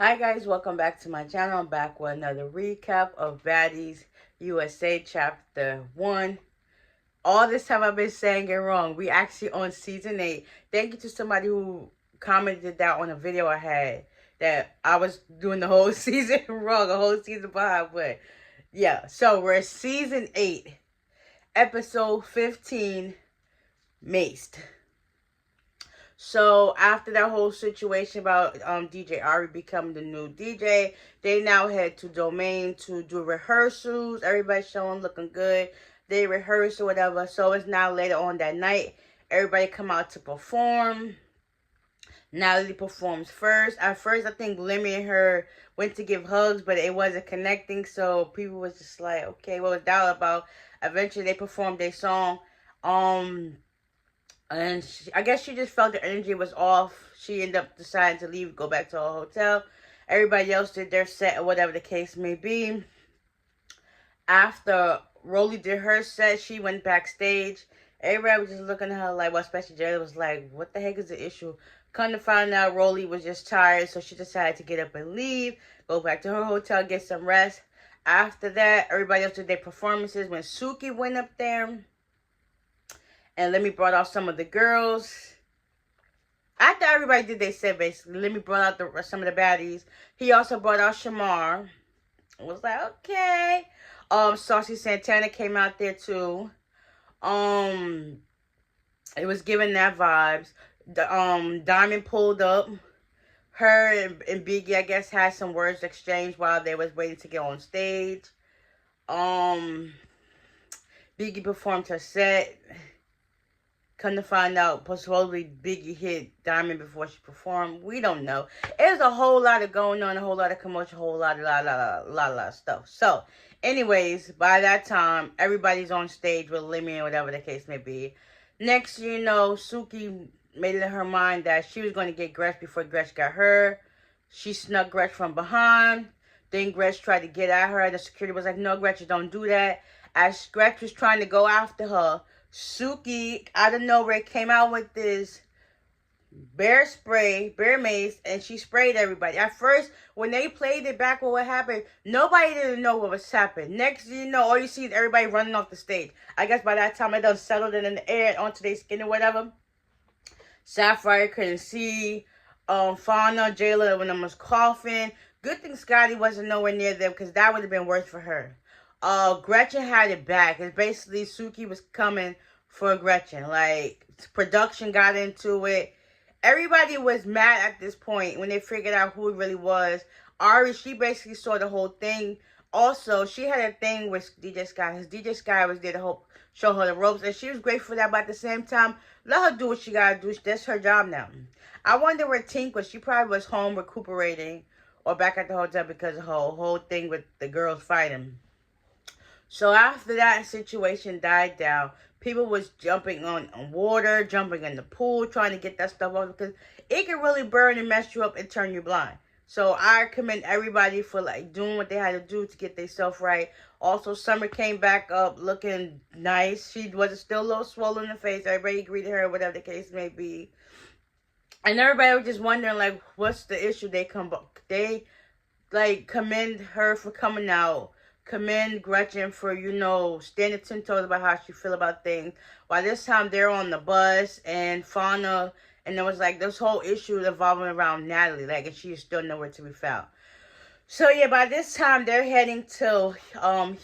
Hi guys, welcome back to my channel. I'm back with another recap of Baddies USA Chapter 1. All this time I've been saying it wrong. We actually on Season 8. Thank you to somebody who commented that on a video I had. That I was doing the whole season wrong, a whole season behind. But yeah, so we're Season 8, Episode 15, Maced. So after that whole situation about DJ Ari becoming the new DJ, they now head to Domain to do rehearsals. Everybody's showing looking good. They rehearse or whatever. So it's now later on that night. Everybody come out to perform. Natalie performs first. At first, I think Lemmy and her went to give hugs, but it wasn't connecting. So people was just like, okay, what was that about? Eventually, they performed their song. And I guess she just felt the energy was off. She ended up deciding to leave, go back to her hotel. Everybody else did their set or whatever the case may be. After Rolly did her set, she went backstage. Everybody was just looking at her like, well, especially Jada was like, what the heck is the issue? Come to find out, Rolly was just tired, so she decided to get up and leave, go back to her hotel, get some rest. After that, everybody else did their performances. When Suki went up there, and Lemmy brought out some of the girls. After everybody did they said basically, Lemmy brought out some of the baddies. He also brought out Shamar. I was like, okay. Saucy Santana came out there too. It was giving that vibes. Diamond pulled up. Her and Biggie, I guess, had some words exchanged while they was waiting to get on stage. Biggie performed her set. Come to find out, supposedly Biggie hit Diamond before she performed. We don't know. There's a whole lot of going on, a whole lot of commotion, a whole lot of stuff. So, anyways, by that time, everybody's on stage with Lemmy and whatever the case may be. Next, you know, Suki made it in her mind that she was going to get Gretch before Gretch got her. She snuck Gretch from behind. Then Gretch tried to get at her. The security was like, no, Gretch, don't do that. As Gretch was trying to go after her, Suki, out of nowhere, came out with this bear mace, and she sprayed everybody. At first, when they played it back with what happened, nobody didn't know what was happening. Next thing you know, all you see is everybody running off the stage. I guess by that time, it done settled in the air onto their skin or whatever. Sapphire couldn't see. Fauna, Jayla, when I was coughing. Good thing Scotty wasn't nowhere near them, because that would have been worse for her. Gretchen had it back. It's basically Suki was coming for Gretchen. Like, production got into it. Everybody was mad at this point when they figured out who it really was. Ari, she basically saw the whole thing. Also, she had a thing with DJ Sky. His DJ Sky was there to show her the ropes, and she was great for that. But at the same time, let her do what she gotta do. That's her job now. I wonder where Tink was. She probably was home recuperating or back at the hotel because of her whole thing with the girls fighting. So after that situation died down, people was jumping on water, jumping in the pool, trying to get that stuff off because it can really burn and mess you up and turn you blind. So I commend everybody for like doing what they had to do to get themselves right. Also, Summer came back up looking nice. She was still a little swollen in the face. Everybody greeted her, whatever the case may be. And everybody was just wondering like, what's the issue? They like commend her for coming out. Commend Gretchen for, you know, standing 10 toes about how she feel about things. While this time they're on the bus and Fauna, and there was like this whole issue evolving around Natalie, like, and she is still nowhere to be found. So yeah, by this time they're heading to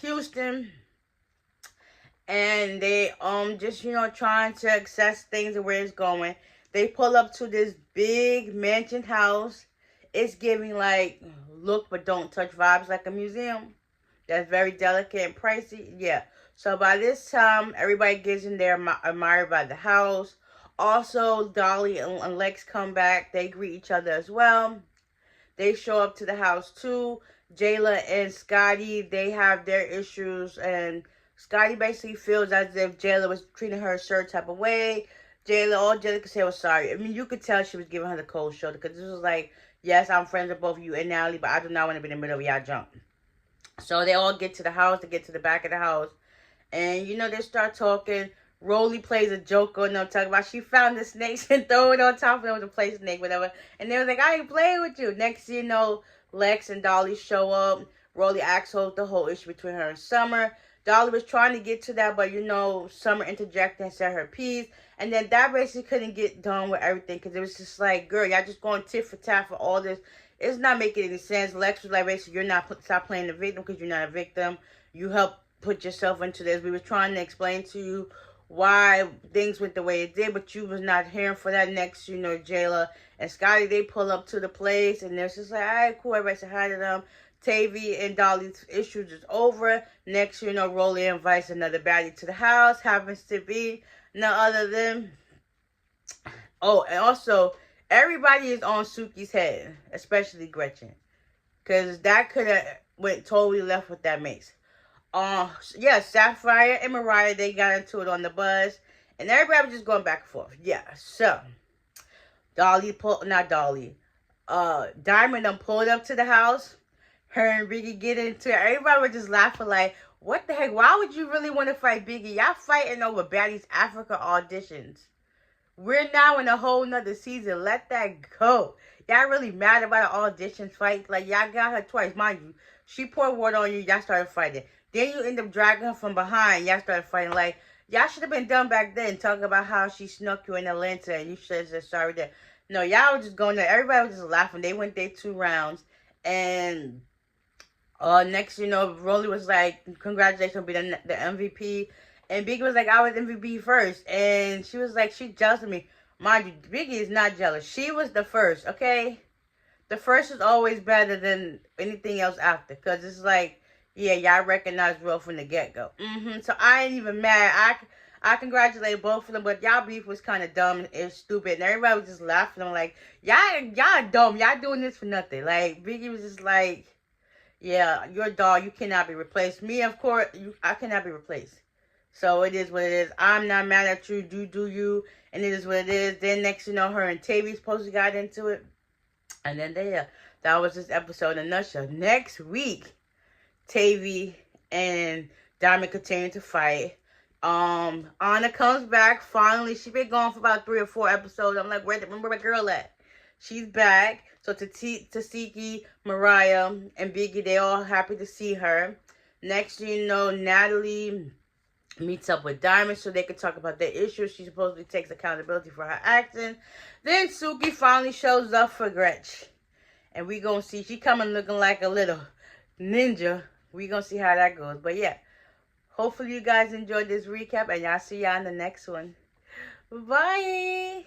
Houston, and they just, you know, trying to assess things and where it's going. They pull up to this big mansion house. It's giving like look but don't touch vibes, like a museum. That's very delicate and pricey. Yeah. So by this time, everybody gets in there admired by the house. Also, Dolly and Lex come back. They greet each other as well. They show up to the house too. Jayla and Scotty, they have their issues. And Scotty basically feels as if Jayla was treating her a certain type of way. All Jayla could say was sorry. I mean, you could tell she was giving her the cold shoulder. Because this was like, yes, I'm friends with both of you and Natalie, but I do not want to be in the middle of y'all junk. So they all get to the house, they get to the back of the house, and, you know, they start talking. Rolly plays a joke on them, talking about she found the snakes and throw it on top of them to play snake, whatever. And they was like, I ain't playing with you. Next thing you know, Lex and Dolly show up. Rolly asks her the whole issue between her and Summer. Dolly was trying to get to that, but Summer interjected and said her piece. And then that basically couldn't get done with everything because it was just like, girl, y'all just going tit for tat for all this. It's not making any sense. Lex was like, basically, stop playing the victim because you're not a victim. You helped put yourself into this. We were trying to explain to you why things went the way it did, but you was not hearing for that. Next, Jayla and Scotty, they pull up to the place, and they're just like, all right, cool, everybody say hi to them. Tavy and Dolly's issues is over. Next, Rolly invites another baddie to the house, happens to be none other than, oh, and also, everybody is on Suki's head, especially Gretchen, because that could have went totally left with that mace. Yeah, Sapphire and Mariah, they got into it on the bus. And everybody was just going back and forth. Yeah, so. Diamond done pulled up to the house. Her and Biggie get into it. Everybody was just laughing like, what the heck? Why would you really want to fight Biggie? Y'all fighting over Baddies Africa auditions. We're now in a whole nother season. Let that go. Y'all really mad about an audition fight? Like, y'all got her twice. Mind you, she poured water on you. Y'all started fighting. Then you end up dragging her from behind. Y'all started fighting. Like, y'all should have been done back then. Talking about how she snuck you in Atlanta and you should have said sorry there. No, y'all were just going there. Everybody was just laughing. They went their 2 rounds. And next, Rolly was like, congratulations on being the MVP. And Biggie was like, I was MVP first. And she was like, she's jealous of me. Mind you, Biggie is not jealous. She was the first, okay? The first is always better than anything else after. Because it's like, yeah, y'all recognize real from the get-go. So I ain't even mad. I congratulate both of them, but y'all beef was kind of dumb and stupid. And everybody was just laughing. I'm like, y'all dumb. Y'all doing this for nothing. Like, Biggie was just like, yeah, you're a dog. You cannot be replaced. Me, of course, I cannot be replaced. So it is what it is. I'm not mad at you. Do you. And it is what it is. Then next, her and Tavy supposed to got into it. And then that was this episode in a nutshell. Next week, Tavy and Diamond continue to fight. Anna comes back. Finally, she been gone for about 3 or 4 episodes. I'm like, where my girl at? She's back. So Tasiki, Mariah, and Biggie, they all happy to see her. Next, Natalie meets up with Diamond so they can talk about their issues. She supposedly takes accountability for her actions. Then Suki finally shows up for Gretch. And we gonna see, she coming looking like a little ninja. We gonna see how that goes. But yeah, hopefully you guys enjoyed this recap, and y'all see y'all in the next one. Bye.